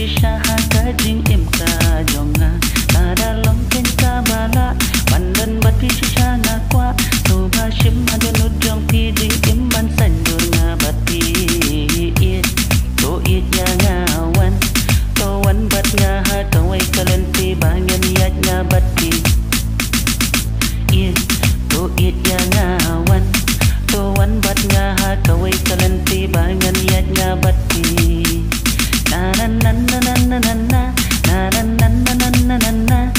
shisha haka jing im ka jonga nada long ken ka bala pandan bat pi shisha nga kwa tu ba shim adonu jong pi jing im ban san dur nga bat pi it to it ya nga wan to wan bat nga ha to wai kalen pi ba ngen yat nga bat pi it to it ya nga wan to wan bat nga ha to wai kalen pi ba ngen yat nga bat pi na na na na na na na na na na na na na na na na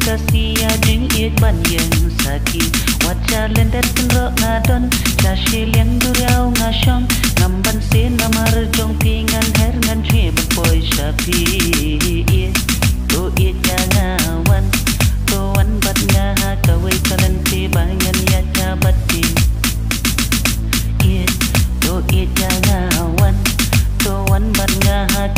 Kasia jing it ban yang saki wacha lendet penro ngadon chashi liang duriau ngashom ngamban sin namar jong pingan her ngan chhe boy shapi to it jangawan to wan bat nga ha kawai kalan ti bangan ya chabati it to it jangawan to wan bat nga ha